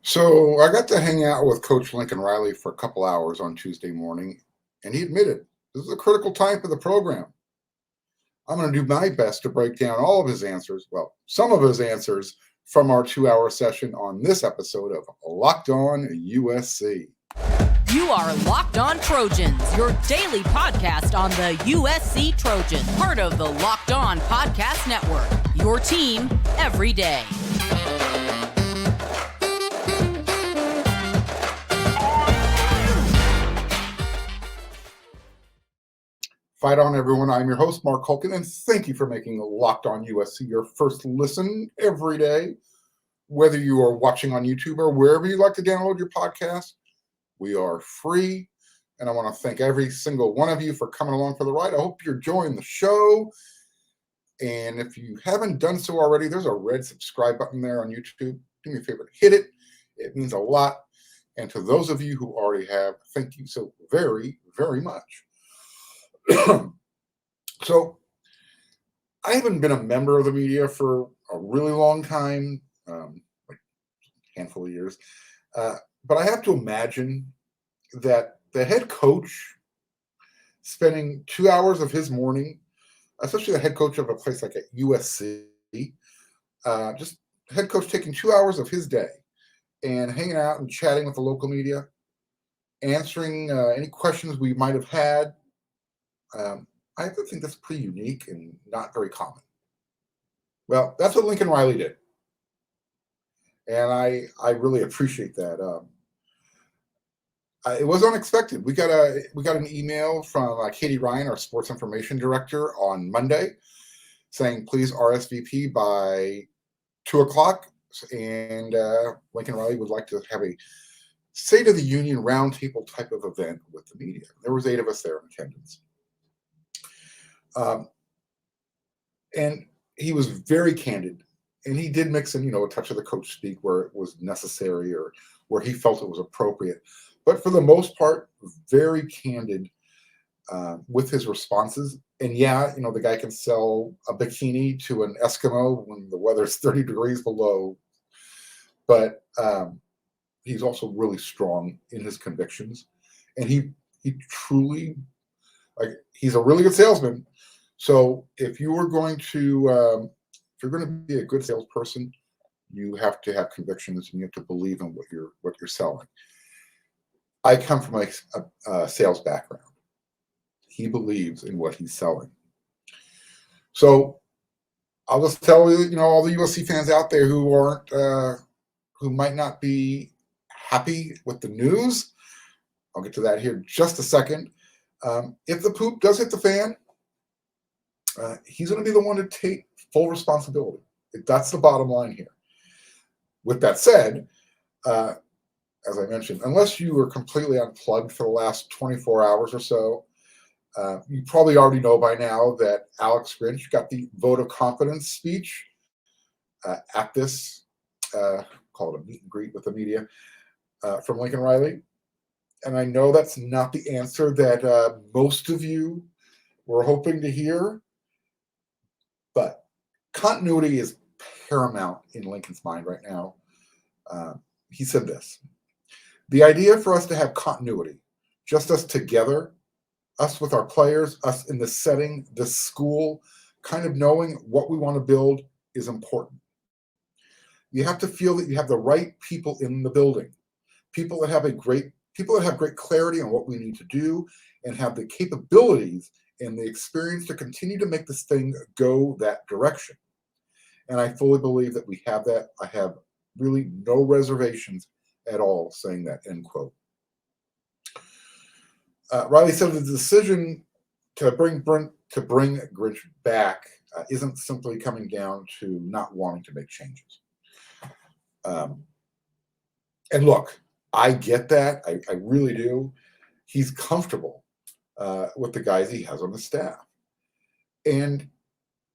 So I got to hang out with Coach Lincoln Riley for a couple hours on Tuesday morning, and he admitted this is a critical time for the program. I'm going to do my best to break down all of his answers, well, some of his answers from our 2 hour session on this episode of Locked On USC. You are Locked On Trojans, your daily podcast on the USC Trojans, part of the Locked On Podcast Network, your team every day. Fight on, everyone. I'm your host, Mark Hulkin, and thank you for making Locked On USC your first listen every day. Whether you are watching on YouTube or wherever you like to download your podcast, we are free. And I want to thank every single one of you for coming along for the ride. I hope you're enjoying the show. And if you haven't done so already, there's a red subscribe button there on YouTube. Do me a favor, hit it. It means a lot. And to those of you who already have, thank you so very, very much. So I haven't been a member of the media for a really long time, like a handful of years. But I have to imagine that the head coach spending 2 hours of his morning, especially the head coach of a place like at USC, just head coach taking 2 hours of his day and hanging out and chatting with the local media, answering any questions we might have had. I have to think that's pretty unique and not very common. Well, that's what Lincoln Riley did. And I really appreciate that. It was unexpected. We got an email from Katie Ryan, our sports information director, on Monday, saying please RSVP by 2:00, and Lincoln Riley would like to have a State of the Union roundtable type of event with the media. There was 8 of us there in attendance. And he was very candid, and he did mix in, a touch of the coach speak where it was necessary or where he felt it was appropriate. But for the most part, very candid with his responses. And yeah, the guy can sell a bikini to an Eskimo when the weather's 30 degrees below. But he's also really strong in his convictions. And he truly, he's a really good salesman. So if you're going to be a good salesperson, you have to have convictions and you have to believe in what you're selling. I come from a sales background. He believes in what he's selling. So I'll just tell you, all the USC fans out there who might not be happy with the news. I'll get to that here in just a second. If the poop does hit the fan, he's going to be the one to take full responsibility. That's the bottom line here. With that said, as I mentioned, unless you were completely unplugged for the last 24 hours or so, you probably already know by now that Alex Grinch got the vote of confidence speech at this, call it a meet and greet with the media, from Lincoln Riley. And I know that's not the answer that most of you were hoping to hear, but continuity is paramount in Lincoln's mind right now. He said this: the idea for us to have continuity, just us together, us with our players, us in this setting, this school, kind of knowing what we want to build is important. You have to feel that you have the right people in the building, people that have great clarity on what we need to do and have the capabilities and the experience to continue to make this thing go that direction. And I fully believe that we have that. I have really no reservations at all saying that, end quote. Riley said the decision to bring Grinch back isn't simply coming down to not wanting to make changes. And look, I get that. I really do. He's comfortable with the guys he has on the staff. And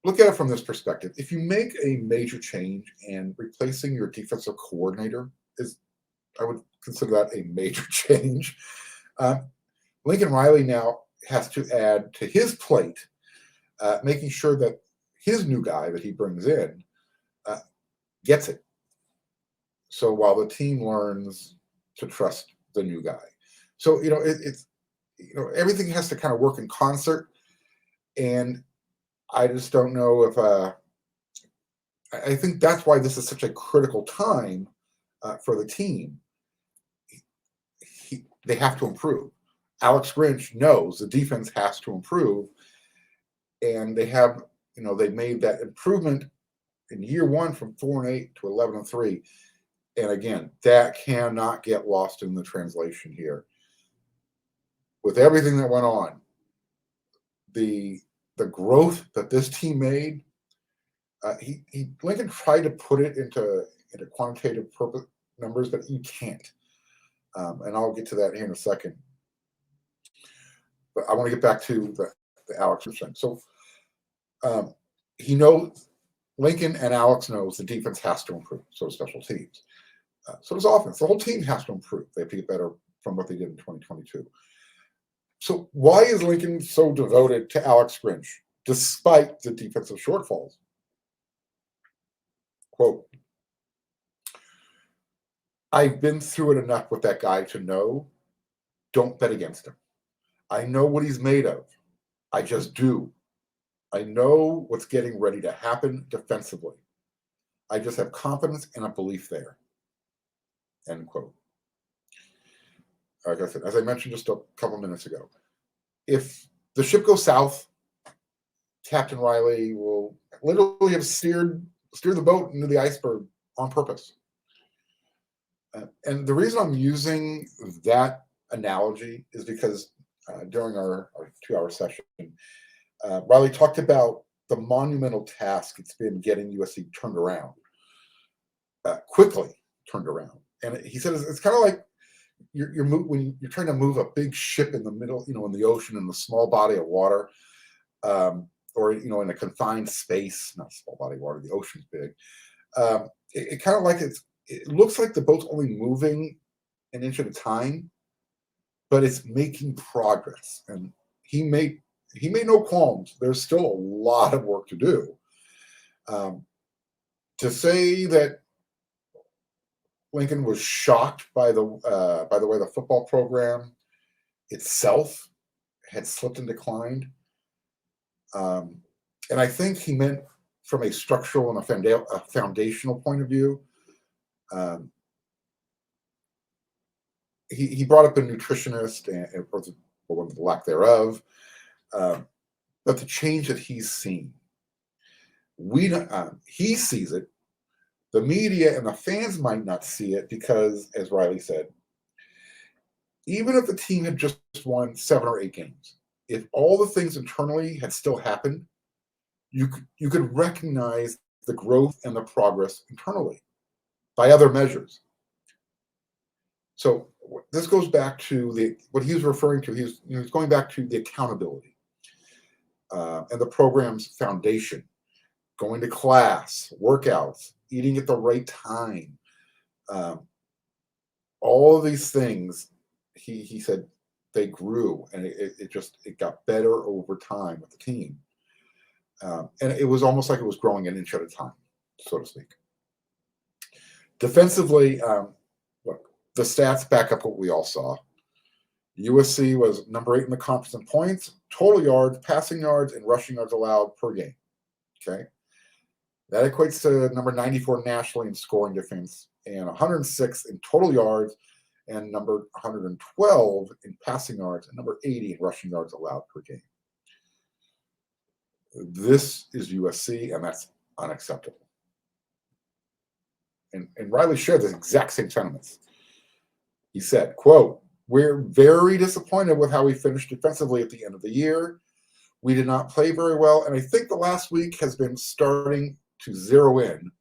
look at it from this perspective. If you make a major change and replacing your defensive coordinator I would consider that a major change. Lincoln Riley now has to add to his plate, making sure that his new guy that he brings in gets it. So while the team learns to trust the new guy. So, it's, everything has to kind of work in concert. And I just don't know if, I think that's why this is such a critical time for the team. They have to improve. Alex Grinch knows the defense has to improve. And they made that improvement in year one from 4-8 to 11-3. And again, that cannot get lost in the translation here. With everything that went on, the growth that this team made, Lincoln tried to put it into quantitative purpose numbers, but you can't. And I'll get to that here in a second. But I want to get back to the Alex thing. So Lincoln and Alex knows the defense has to improve. So does special teams. So does offense. The whole team has to improve. They have to get better from what they did in 2022. So why is Lincoln so devoted to Alex Grinch, despite the defensive shortfalls? Quote, I've been through it enough with that guy to know, don't bet against him. I know what he's made of. I just do. I know what's getting ready to happen defensively. I just have confidence and a belief there. End quote. Like I said, as I mentioned just a couple minutes ago, if the ship goes south, Captain Riley will literally have steered the boat into the iceberg on purpose. And the reason I'm using that analogy is because during our 2-hour session, Riley talked about the monumental task it's been getting USC turned around, quickly turned around. And he said it's kind of like when you're trying to move a big ship in the middle, in the ocean, in a small body of water, or in a confined space, not small body of water, the ocean's big. It kind of like it looks like the boat's only moving an inch at a time, but it's making progress. And he made no qualms. There's still a lot of work to do. To say that Lincoln was shocked by the way the football program itself had slipped and declined, and I think he meant from a structural and a foundational point of view. He brought up a nutritionist and or the lack thereof, but the change that he's seen, he sees it. The media and the fans might not see it because, as Riley said, even if the team had just won 7 or 8 games, if all the things internally had still happened, you could recognize the growth and the progress internally by other measures. So this goes back to what he was referring to. He was going back to the accountability and the program's foundation, going to class, workouts, eating at the right time. All of these things, he said, they grew, and it got better over time with the team. And it was almost like it was growing an inch at a time, so to speak. Defensively, look, the stats back up what we all saw. USC was number 8 in the conference in points, total yards, passing yards, and rushing yards allowed per game. Okay. That equates to number 94 nationally in scoring difference and 106 in total yards and number 112 in passing yards and number 80 in rushing yards allowed per game. This is USC, and that's unacceptable. And Riley shared the exact same sentiments. He said, quote, we're very disappointed with how we finished defensively at the end of the year. We did not play very well, and I think the last week has been starting to zero in.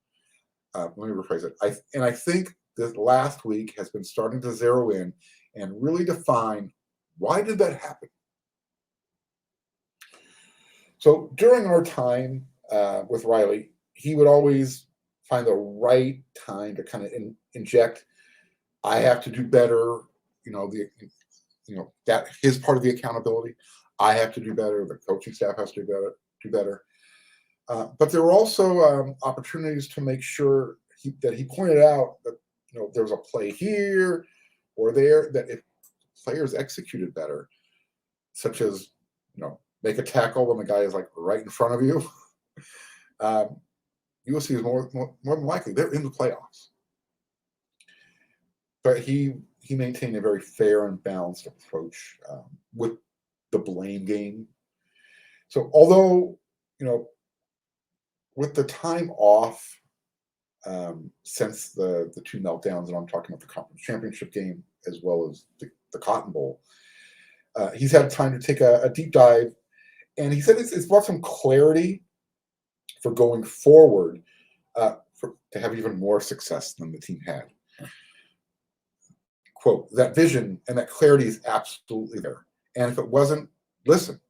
Let me rephrase it. I think this last week has been starting to zero in and really define why did that happen. So during our time with Riley, he would always find the right time to kind of inject. I have to do better. That his part of the accountability. I have to do better. The coaching staff has to do better. But there were also opportunities to make sure that he pointed out that there's a play here or there that if players executed better, such as, make a tackle when the guy is like right in front of you, USC is more than likely they're in the playoffs. But he maintained a very fair and balanced approach with the blame game. So although, with the time off since the two meltdowns, and I'm talking about the conference championship game as well as the Cotton Bowl, he's had time to take a deep dive, and he said it's brought some clarity for going forward to have even more success than the team had. Quote, that vision and that clarity is absolutely there. And if it wasn't, listen,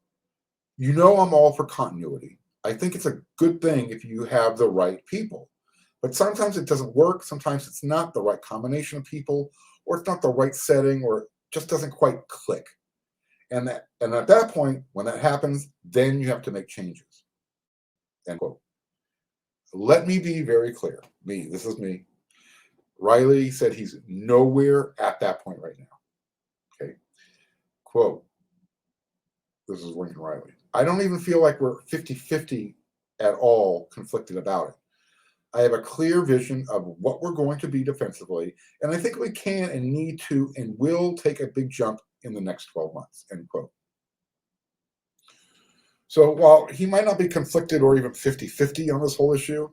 I'm all for continuity. I think it's a good thing if you have the right people. But sometimes it doesn't work. Sometimes it's not the right combination of people, or it's not the right setting, or it just doesn't quite click. And at that point, when that happens, then you have to make changes. End quote. Let me be very clear. This is me. Riley said he's nowhere at that point right now. Okay. Quote, this is Lincoln Riley. I don't even feel like we're 50-50 at all conflicted about it. I have a clear vision of what we're going to be defensively, and I think we can and need to and will take a big jump in the next 12 months, end quote. So while he might not be conflicted or even 50-50 on this whole issue,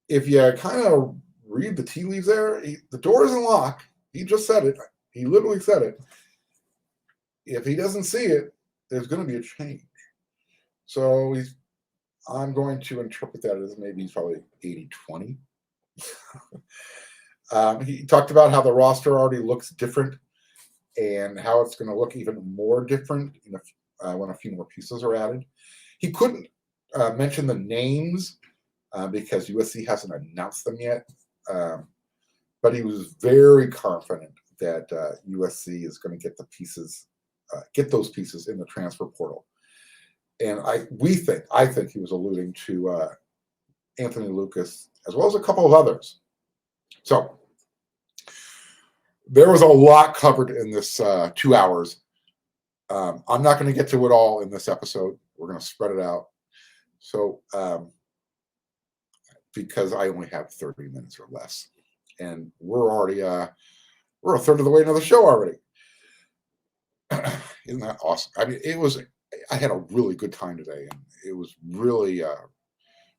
if you kind of read the tea leaves there, the door isn't locked. He just said it. He literally said it. If he doesn't see it, there's going to be a change. So I'm going to interpret that as maybe he's probably 80-20. He talked about how the roster already looks different and how it's going to look even more different when a few more pieces are added. He couldn't mention the names because USC hasn't announced them yet, but he was very confident that USC is going to get those pieces in the transfer portal. And I think he was alluding to Anthony Lucas as well as a couple of others. So there was a lot covered in this 2 hours. I'm not going to get to it all in this episode. We're going to spread it out. So because I only have 30 minutes or less, and we're a third of the way into the show already. Isn't that awesome? I mean, I had a really good time today, and it was really,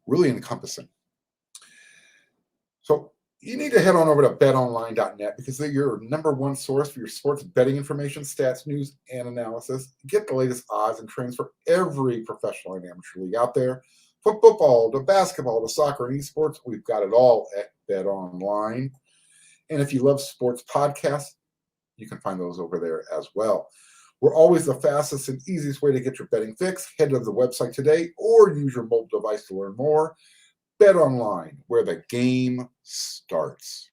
really encompassing. So you need to head on over to betonline.net because they're your number one source for your sports betting information, stats, news, and analysis. Get the latest odds and trends for every professional and amateur league out there. From football to basketball to soccer and esports, we've got it all at BetOnline. And if you love sports podcasts, you can find those over there as well. We're always the fastest and easiest way to get your betting fix. Head to the website today or use your mobile device to learn more. BetOnline, where the game starts.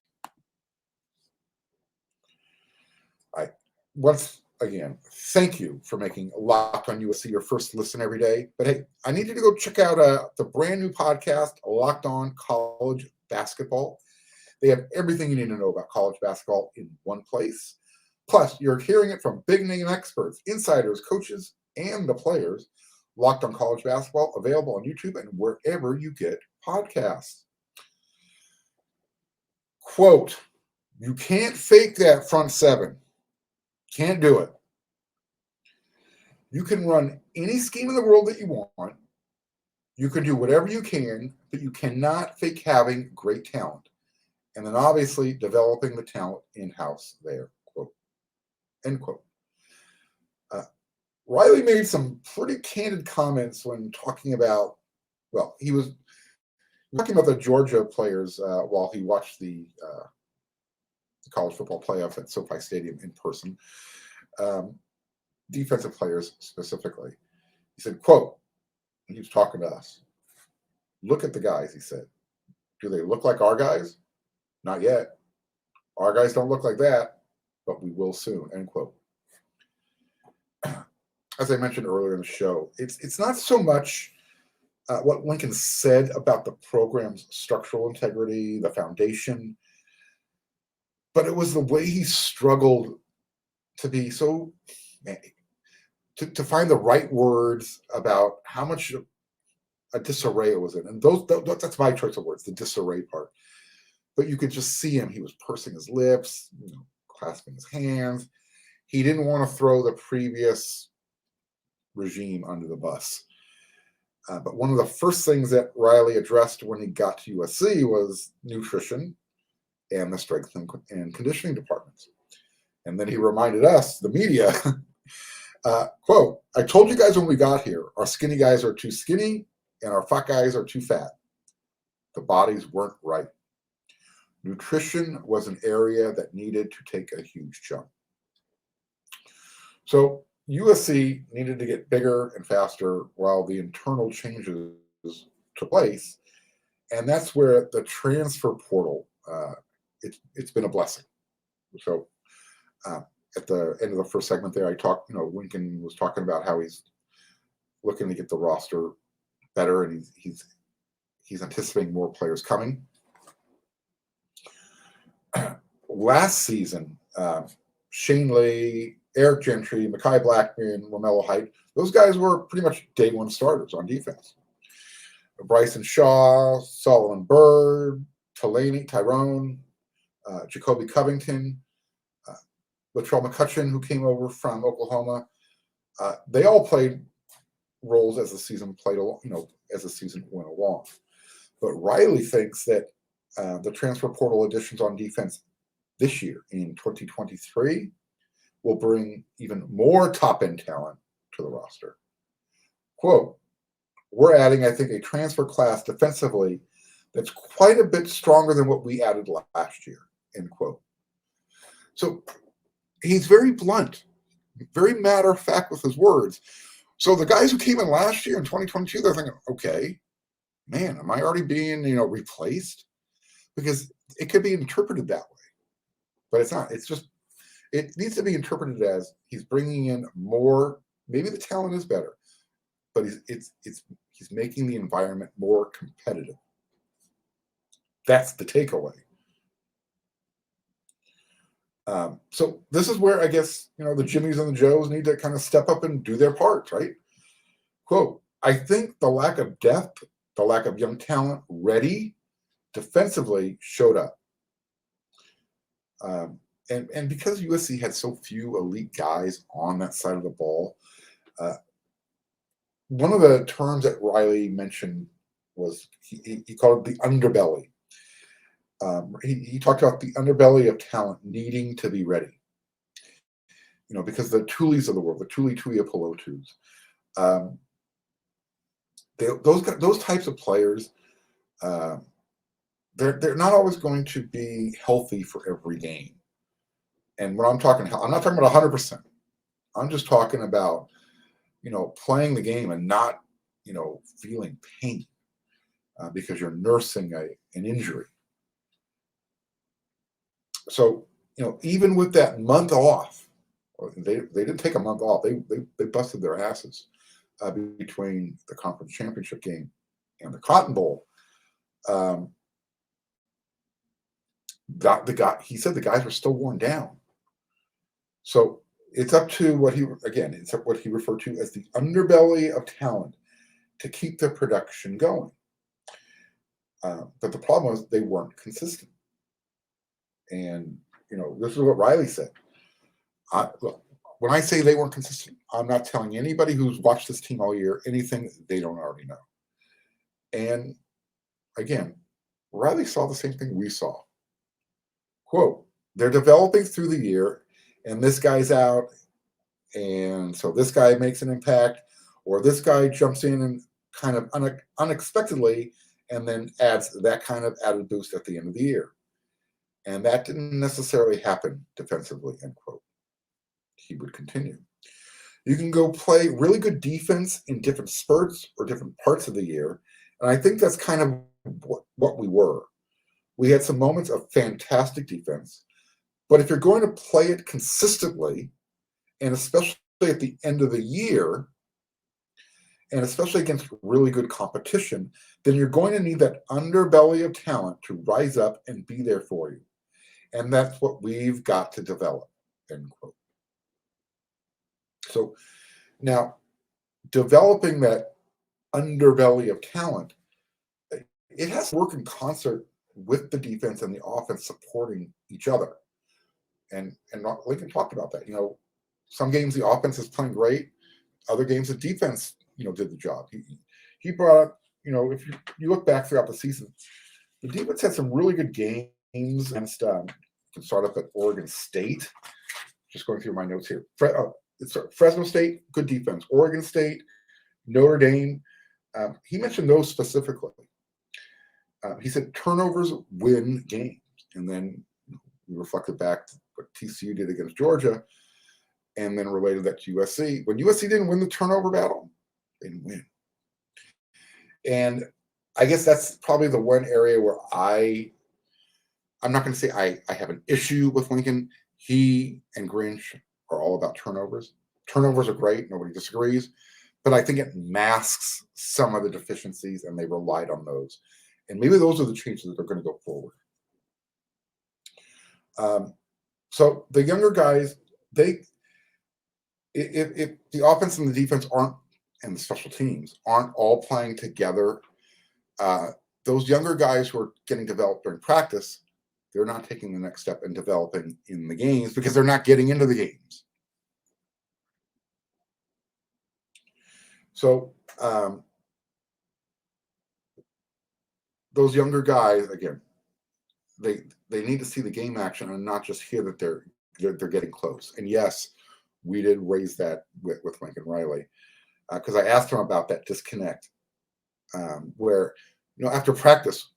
Once again, thank you for making Locked on USC your first listen every day. But hey, I need you to go check out the brand new podcast, Locked On College Basketball. They have everything you need to know about college basketball in one place. Plus, you're hearing it from big name experts, insiders, coaches, and the players. Locked on College Basketball, available on YouTube and wherever you get podcasts. Quote, you can't fake that front seven. Can't do it. You can run any scheme in the world that you want. You can do whatever you can, but you cannot fake having great talent. And then obviously developing the talent in-house there. Quote. End quote. Riley made some pretty candid comments when talking about, he was talking about the Georgia players while he watched the college football playoff at SoFi Stadium in person. Defensive players specifically. He said, quote, he was talking to us. Look at the guys, he said. Do they look like our guys? Not yet. Our guys don't look like that, but we will soon, end quote. As I mentioned earlier in the show, it's not so much what Lincoln said about the program's structural integrity, the foundation, but it was the way he struggled to be so, to find the right words about how much a disarray it was in. And that's my choice of words, the disarray part. But you could just see him. He was pursing his lips, clasping his hands. He didn't want to throw the previous regime under the bus. But one of the first things that Riley addressed when he got to USC was nutrition and the strength and conditioning departments. And then he reminded us, the media, quote, "I told you guys when we got here, our skinny guys are too skinny and our fat guys are too fat. The bodies weren't right. Nutrition was an area that needed to take a huge jump." So USC needed to get bigger and faster while the internal changes took place. And that's where the transfer portal, it's been a blessing. So at the end of the first segment there, I talked, Winkin was talking about how he's looking to get the roster better, and he's anticipating more players coming. Last season, Shane Lee, Eric Gentry, Mekhi Blackman, Romello Height, those guys were pretty much day one starters on defense. Bryson Shaw, Solomon Byrd, Tyrone, Jacoby Covington, Latrell McCutcheon, who came over from Oklahoma. They all played roles as the season as the season went along. But Riley thinks that the transfer portal additions on defense this year in 2023 will bring even more top-end talent to the roster. Quote, "We're adding, I think, a transfer class defensively that's quite a bit stronger than what we added last year," end quote. So he's very blunt, very matter-of-fact with his words. So the guys who came in last year in 2022, they're thinking, okay, man, am I already being, replaced? Because it could be interpreted that way, but it's not. It's just, it needs to be interpreted as he's bringing in more. Maybe the talent is better, but he's making the environment more competitive. That's the takeaway. So this is where I guess, the Jimmies and the Joes need to kind of step up and do their parts, right? Quote, "I think the lack of depth, the lack of young talent ready defensively showed up. And because USC had so few elite guys on that side of the ball, one of the terms that Riley mentioned was he called it the underbelly. He talked about the underbelly of talent needing to be ready. Because the Tulis of the world, the Tuiapulotus, those types of players, they're not always going to be healthy for every game. And when I'm not talking about 100%. I'm just talking about, playing the game and not, feeling pain because you're nursing an injury. So, even with that month off, they didn't take a month off. They busted their asses between the conference championship game and the Cotton Bowl. He said the guys were still worn down. So it's up to what he referred to as the underbelly of talent to keep the production going. But the problem was they weren't consistent. And, this is what Riley said. Look, when I say they weren't consistent, I'm not telling anybody who's watched this team all year anything they don't already know. And again, Riley saw the same thing we saw. Quote, "They're developing through the year, and this guy's out, and so this guy makes an impact, or this guy jumps in and kind of unexpectedly and then adds that kind of added boost at the end of the year. And that didn't necessarily happen defensively," end quote. He would continue. "You can go play really good defense in different spurts or different parts of the year, and I think that's kind of what we were. We had some moments of fantastic defense, but if you're going to play it consistently, and especially at the end of the year, and especially against really good competition, then you're going to need that underbelly of talent to rise up and be there for you. And that's what we've got to develop, end quote. So now, developing that underbelly of talent, it has to work in concert with the defense and the offense supporting each other. And Lincoln talked about that. Some games the offense is playing great, other games the defense, did the job. He brought up, if you look back throughout the season, the defense had some really good games against. You can start up at Oregon State. Just going through my notes here. Fresno State, good defense. Oregon State, Notre Dame. He mentioned those specifically. He said turnovers win games, and then we reflected back to what TCU did against Georgia, and then related that to USC. When USC didn't win the turnover battle, they didn't win. And I guess that's probably the one area where I'm not going to say I have an issue with Lincoln. He and Grinch are all about turnovers. Turnovers are great. Nobody disagrees. But I think it masks some of the deficiencies, and they relied on those. And maybe those are the changes that are going to go forward. So the younger guys, if the offense and the defense and the special teams aren't all playing together, those younger guys who are getting developed during practice, they're not taking the next step in developing in the games because they're not getting into the games. So those younger guys, again, they need to see the game action and not just hear that they're getting close. And yes, we did raise that with Lincoln Riley because I asked him about that disconnect where, after practice,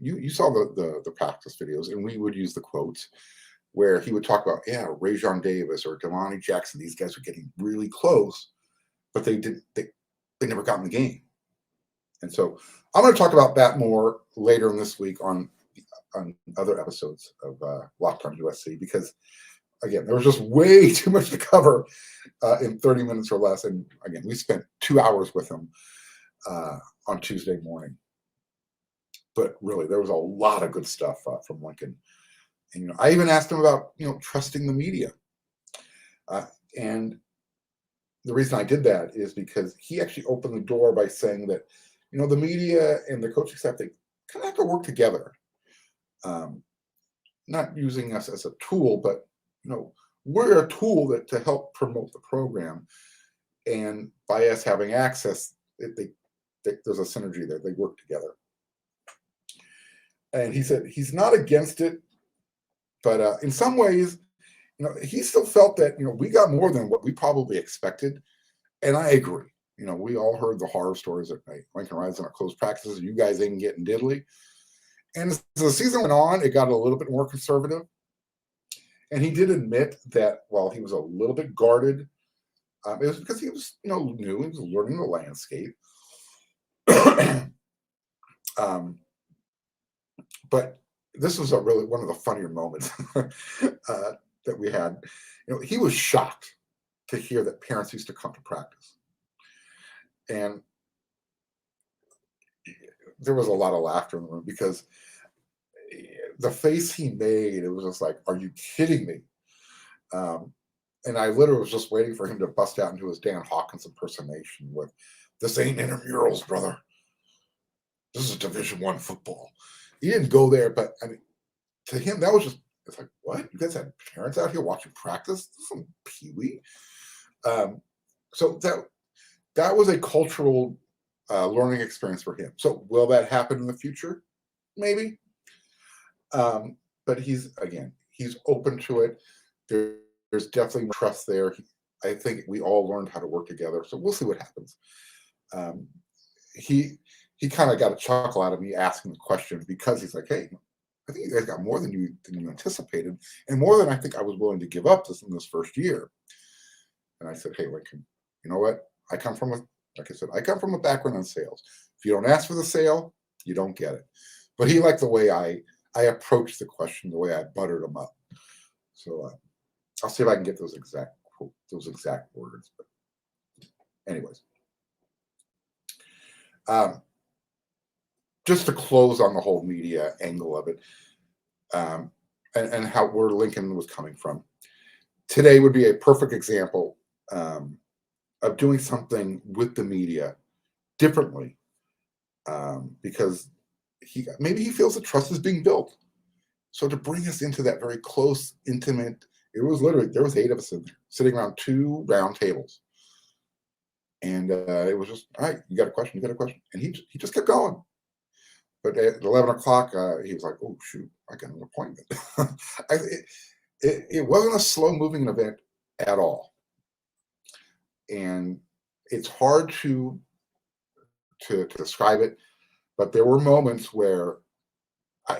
you saw the practice videos, and we would use the quotes where he would talk about, Rajon Davis or Delani Jackson. These guys were getting really close, but they never got in the game. And so I'm going to talk about that more later in this week on other episodes of Locked On USC, because again, there was just way too much to cover in 30 minutes or less. And again, we spent 2 hours with him on Tuesday morning. But really, there was a lot of good stuff from Lincoln. And I even asked him about trusting the media. And the reason I did that is because he actually opened the door by saying that the media and the coaching staff, they kind of have to work together. Not using us as a tool, but we're a tool to help promote the program. And by us having access, there's a synergy there. They work together. And he said he's not against it, but in some ways, he still felt that we got more than what we probably expected, and I agree. We all heard the horror stories at night. Lincoln Riley's in our closed practices. You guys ain't getting diddly. And as the season went on, it got a little bit more conservative. And he did admit that while he was a little bit guarded, it was because he was new. He was learning the landscape. But this was really one of the funnier moments that we had. He was shocked to hear that parents used to come to practice. And there was a lot of laughter in the room because the face he made, it was just like, are you kidding me? And I literally was just waiting for him to bust out into his Dan Hawkins impersonation with, this ain't intramurals, brother. This is Division I football. He didn't go there, but I mean, to him, that was just, it's like, what? You guys had parents out here watching practice? This is some peewee. So that was a cultural learning experience for him. So will that happen in the future? Maybe. But he's open to it. There's definitely trust there. I think we all learned how to work together. So we'll see what happens. He kind of got a chuckle out of me asking the question because he's like, hey, I think you guys got more than you anticipated, and more than I think I was willing to give up in this first year. And I said, hey, Lincoln, you know what? I come from a background in sales. If you don't ask for the sale, you don't get it. But he liked the way I approached the question, the way I buttered him up. So I'll see if I can get those exact words. But anyways. Just to close on the whole media angle of it, and and how where Lincoln was coming from. Today would be a perfect example of doing something with the media differently, because maybe he feels the trust is being built. So to bring us into that very close, intimate, it was literally, there was 8 of us in there, sitting around 2 round tables. And it was just, all right, you got a question, you got a question. And he just kept going. But at 11 o'clock, he was like, oh, shoot, I got an appointment. It wasn't a slow moving event at all. And it's hard to describe it, but there were moments where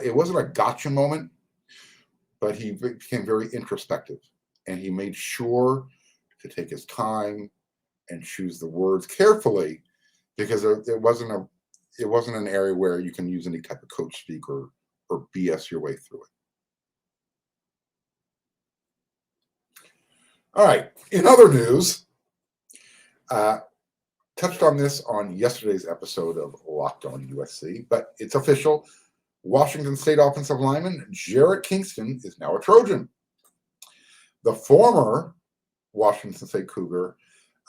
it wasn't a gotcha moment, but he became very introspective, and he made sure to take his time and choose the words carefully, because it wasn't an area where you can use any type of coach speak or BS your way through it. All right. In other news, touched on this on yesterday's episode of Locked On USC, but it's official. Washington State offensive lineman Jarrett Kingston is now a Trojan. The former Washington State Cougar,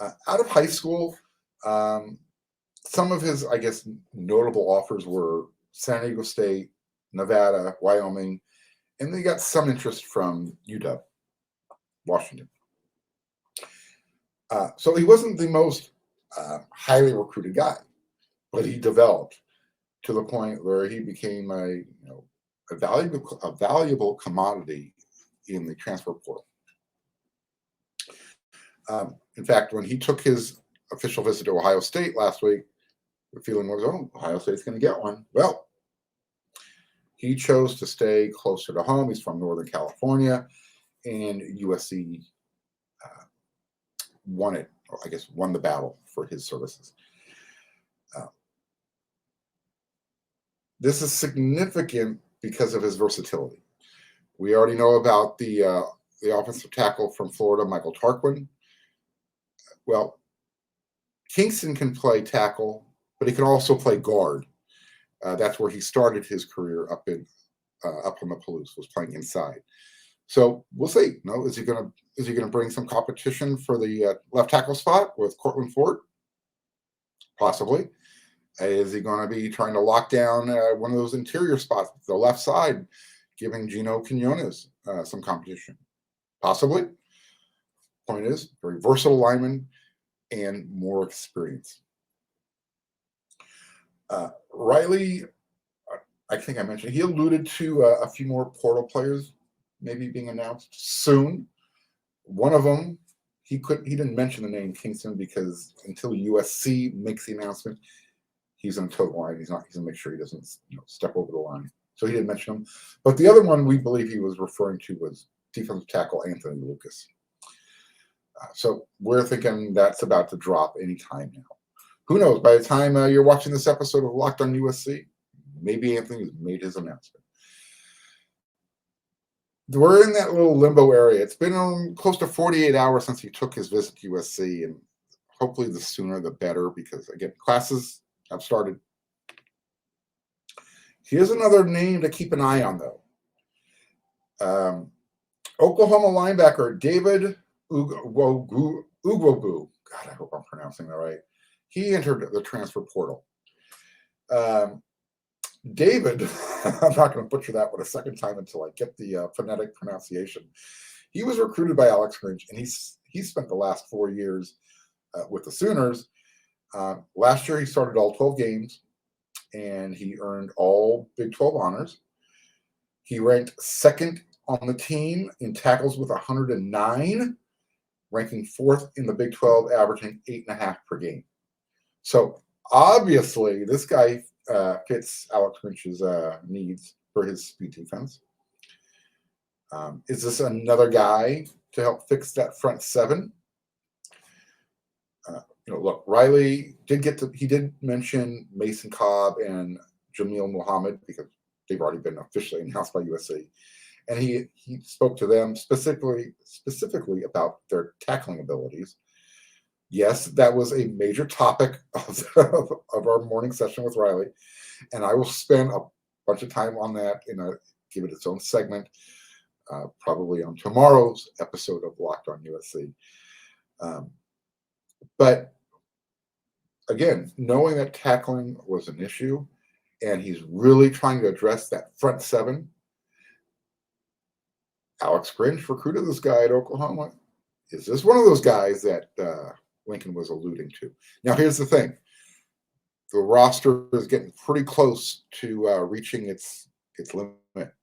out of high school, some of his, I guess, notable offers were San Diego State, Nevada, Wyoming, and they got some interest from UW, Washington. So he wasn't the most highly recruited guy, but he developed to the point where he became a valuable commodity in the transfer portal. In fact, when he took his official visit to Ohio State last week, the feeling was, oh, Ohio State's going to get one. Well, he chose to stay closer to home. He's from Northern California, and USC won the battle for his services. This is significant because of his versatility. We already know about the offensive tackle from Florida, Michael Tarquin. Well, Kingston can play tackle, but he can also play guard. That's where he started his career up on the Palouse, was playing inside. So we'll see. Is he gonna bring some competition for the left tackle spot with Cortland Ford? Possibly. Is he going to be trying to lock down one of those interior spots, the left side, giving Gino Quinones some competition? Possibly. Point is, very versatile lineman and more experience. Riley, I think I mentioned, he alluded to a few more portal players maybe being announced soon. One of them, he didn't mention the name Kingston because until USC makes the announcement, he's going to toe the line. He's going to make sure he doesn't step over the line. So he didn't mention him. But the other one we believe he was referring to was defensive tackle Anthony Lucas. So we're thinking that's about to drop any time now. Who knows? By the time you're watching this episode of Locked On USC, maybe Anthony's made his announcement. We're in that little limbo area. It's been close to 48 hours since he took his visit to USC, and hopefully the sooner the better, because, again, classes have started. Here's another name to keep an eye on, though. Oklahoma linebacker David Ugwoegbu. God, I hope I'm pronouncing that right. He entered the transfer portal. David, I'm not going to butcher that one a second time until I get the phonetic pronunciation. He was recruited by Alex Grinch, and he spent the last 4 years with the Sooners. Last year, he started all 12 games, and he earned all Big 12 honors. He ranked second on the team in tackles with 109, ranking fourth in the Big 12, averaging 8.5 per game. So obviously, this guy fits Alex Grinch's needs for his speed defense. Is this another guy to help fix that front seven? Look, Riley did mention Mason Cobb and Jamil Muhammad because they've already been officially announced by USC. And he spoke to them specifically about their tackling abilities. Yes, that was a major topic of our morning session with Riley. And I will spend a bunch of time on that give it its own segment. probably on tomorrow's episode of Locked on USC. But again, knowing that tackling was an issue, and he's really trying to address that front seven. Alex Grinch recruited this guy at Oklahoma. Is this one of those guys that Lincoln was alluding to? Now, here's the thing. The roster is getting pretty close to reaching its limit.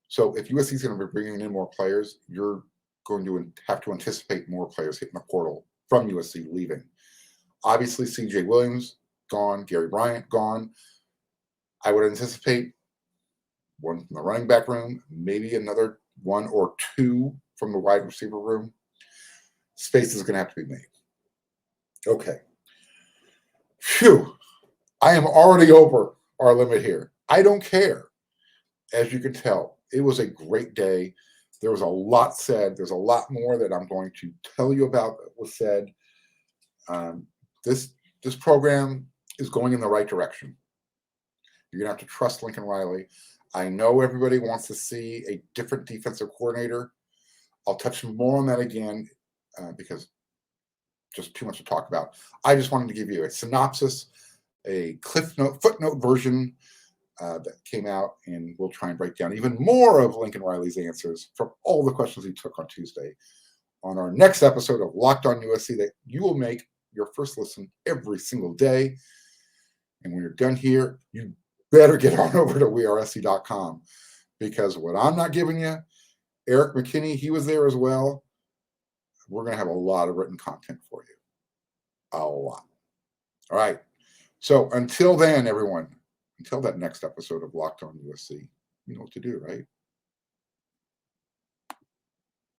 So if USC is going to be bringing in more players, you're going to have to anticipate more players hitting the portal from USC leaving. Obviously, C.J. Williams gone, Gary Bryant gone. I would anticipate one from the running back room, maybe another one or two from the wide receiver room. Space is going to have to be made. Okay. Phew. I am already over our limit here. I don't care. As you can tell, it was a great day. There was a lot said. There's a lot more that I'm going to tell you about that was said. This program is going in the right direction. You're going to have to trust Lincoln Riley. I know everybody wants to see a different defensive coordinator. I'll touch more on that again because just too much to talk about. I just wanted to give you a synopsis, a footnote version that came out, and we'll try and break down even more of Lincoln Riley's answers from all the questions he took on Tuesday on our next episode of Locked on USC that you will make your first listen every single day. And when you're done here, you better get on over to wearesc.com, because what I'm not giving you, Eric McKinney, he was there as well. We're going to have a lot of written content for you. A lot. All right. So until then, everyone, until that next episode of Locked on USC, you know what to do, right?